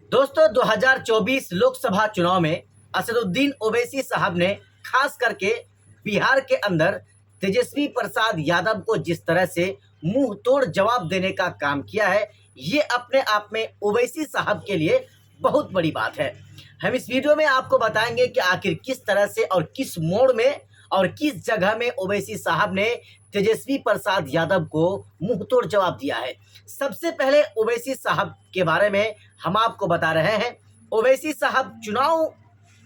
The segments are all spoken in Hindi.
दोस्तों 2024 लोकसभा चुनाव में असदुद्दीन ओवैसी साहब ने खास करके बिहार के अंदर तेजस्वी प्रसाद यादव को जिस तरह से मुंह तोड़ जवाब देने का काम किया है, ये अपने आप में ओवैसी साहब के लिए बहुत बड़ी बात है। हम इस वीडियो में आपको बताएंगे कि आखिर किस तरह से और किस मोड़ में और किस जगह में ओवैसी साहब ने तेजस्वी प्रसाद यादव को मुंह तोड़ जवाब दिया है। सबसे पहले ओवैसी साहब के बारे में हम आपको बता रहे हैं। ओवैसी साहब चुनाव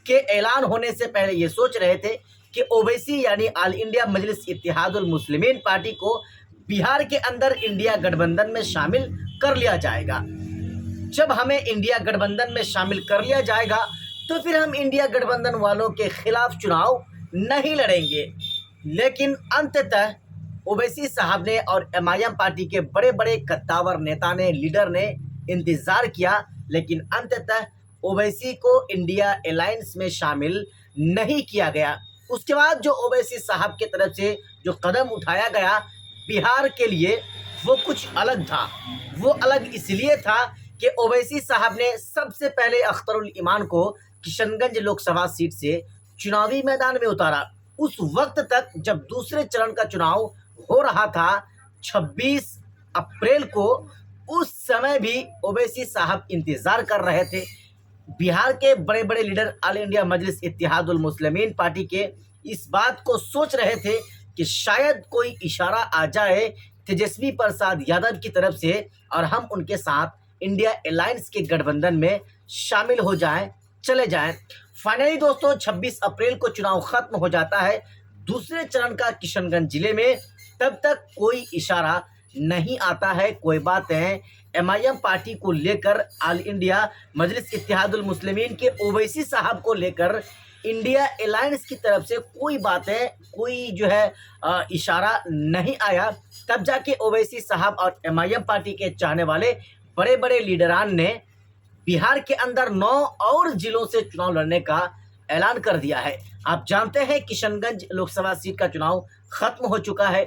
के ऐलान होने से पहले ये सोच रहे थे कि ओवैसी यानी ऑल इंडिया मजलिस इत्तेहादुल मुस्लिमीन पार्टी को बिहार के अंदर इंडिया गठबंधन में शामिल कर लिया जाएगा। जब हमें इंडिया गठबंधन में शामिल कर लिया जाएगा तो फिर हम इंडिया गठबंधन वालों के खिलाफ चुनाव नहीं लड़ेंगे। लेकिन अंततः ओवैसी साहब ने और एमआईएम पार्टी के बड़े बड़े कद्दावर नेता ने, लीडर ने इंतज़ार किया, लेकिन अंततः ओवैसी को इंडिया अलायंस में शामिल नहीं किया गया। उसके बाद जो ओवैसी साहब की तरफ से जो कदम उठाया गया बिहार के लिए, वो कुछ अलग था। वो अलग इसलिए था कि ओवैसी साहब ने सबसे पहले अख्तरुल ईमान को किशनगंज लोकसभा सीट से चुनावी मैदान में उतारा। उस वक्त तक जब दूसरे चरण का चुनाव हो रहा था 26 अप्रैल को, उस समय भी ओवैसी साहब इंतज़ार कर रहे थे। बिहार के बड़े बड़े लीडर ऑल इंडिया मजलिस इत्तेहादुल मुस्लिमीन पार्टी के इस बात को सोच रहे थे कि शायद कोई इशारा आ जाए तेजस्वी प्रसाद यादव की तरफ से और हम उनके साथ इंडिया अलायंस के गठबंधन में शामिल हो जाएं, चले जाएं। फाइनली दोस्तों 26 अप्रैल को चुनाव खत्म हो जाता है दूसरे चरण का किशनगंज जिले में। तब तक कोई इशारा नहीं आता है, कोई बातें एमआईएम पार्टी को लेकर, ऑल इंडिया मजलिस इत्तेहादुल मुस्लिमीन के ओवैसी साहब को लेकर इंडिया अलायंस की तरफ से कोई बातें, कोई जो है इशारा नहीं आया। तब जाके ओवैसी साहब और एमआईएम पार्टी के चाहने वाले बड़े बड़े लीडरान ने बिहार के अंदर 9 और जिलों से चुनाव लड़ने का ऐलान कर दिया है। आप जानते हैं किशनगंज लोकसभा सीट का चुनाव खत्म हो चुका है।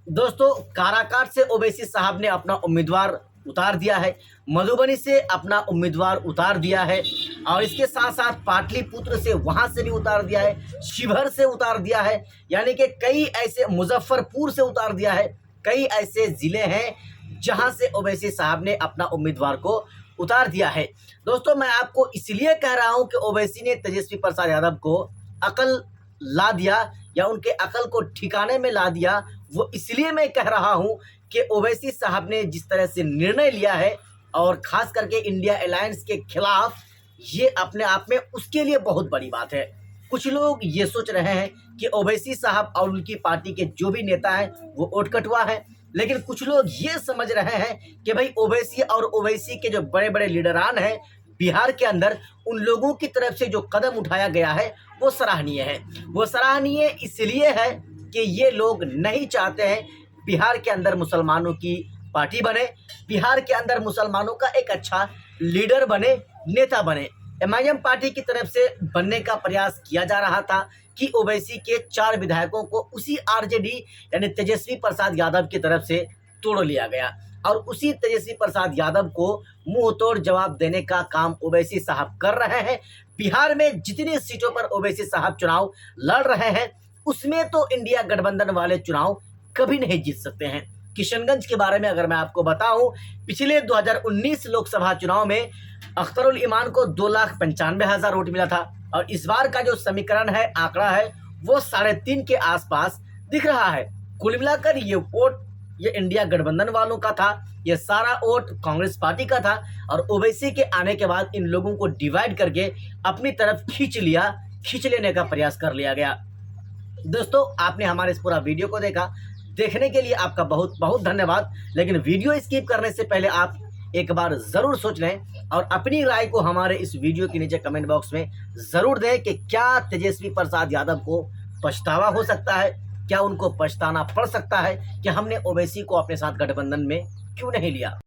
दोस्तों काराकाट से ओवैसी साहब ने अपना उम्मीदवार उतार दिया है, मधुबनी से अपना उम्मीदवार उतार दिया है और इसके साथ साथ पाटलिपुत्र से वहां से भी उतार दिया है, शिवहर से उतार दिया है, यानी कि कई ऐसे, मुजफ्फरपुर से उतार दिया है। कई ऐसे ज़िले हैं जहां से ओवैसी साहब ने अपना उम्मीदवार को उतार दिया है। दोस्तों मैं आपको इसलिए कह रहा हूं कि ओवैसी ने तेजस्वी प्रसाद यादव को अकल ला दिया या उनके अकल को ठिकाने में ला दिया। वो इसलिए मैं कह रहा हूं कि ओवैसी साहब ने जिस तरह से निर्णय लिया है और ख़ास करके इंडिया अलायंस के खिलाफ, ये अपने आप में उसके लिए बहुत बड़ी बात है। कुछ लोग ये सोच रहे हैं कि ओवैसी साहब और उनकी पार्टी के जो भी नेता हैं वो वोट कटवा है, लेकिन कुछ लोग ये समझ रहे हैं कि भाई ओवैसी और ओवैसी के जो बड़े बड़े लीडरान हैं बिहार के अंदर, उन लोगों की तरफ से जो कदम उठाया गया है वो सराहनीय है। वो सराहनीय इसलिए है कि ये लोग नहीं चाहते हैं बिहार के अंदर मुसलमानों की पार्टी बने, बिहार के अंदर मुसलमानों का एक अच्छा लीडर बने, नेता बने। एमआईएम पार्टी की तरफ से बनने का प्रयास किया जा रहा था कि ओवैसी के 4 विधायकों को उसी आरजेडी यानी तेजस्वी प्रसाद यादव की तरफ से तोड़ लिया गया और उसी तेजस्वी प्रसाद यादव को मुंह तोड़ जवाब देने का काम ओवैसी साहब कर रहे हैं। बिहार में जितनी सीटों पर ओवैसी साहब चुनाव लड़ रहे हैं उसमें तो इंडिया गठबंधन वाले चुनाव कभी नहीं जीत सकते हैं। किशनगंज के बारे में अगर मैं आपको बताऊं, पिछले 2019 लोकसभा चुनाव में अख्तरुल ईमान को 2,95,000 वोट मिला था और इस बार का जो समीकरण है, आंकड़ा है, वो 3.5 के आसपास दिख रहा है। कुल मिलाकर ये वोट ये इंडिया गठबंधन वालों का था, ये सारा वोट कांग्रेस पार्टी का था और ओवैसी के आने के बाद इन लोगों को डिवाइड करके अपनी तरफ खींच लेने का प्रयास कर लिया गया। दोस्तों आपने हमारे इस पूरा वीडियो को देखने के लिए आपका बहुत बहुत धन्यवाद। लेकिन वीडियो स्किप करने से पहले आप एक बार ज़रूर सोच लें और अपनी राय को हमारे इस वीडियो के नीचे कमेंट बॉक्स में ज़रूर दें कि क्या तेजस्वी प्रसाद यादव को पछतावा हो सकता है, क्या उनको पछताना पड़ सकता है कि हमने ओवैसी को अपने साथ गठबंधन में क्यों नहीं लिया।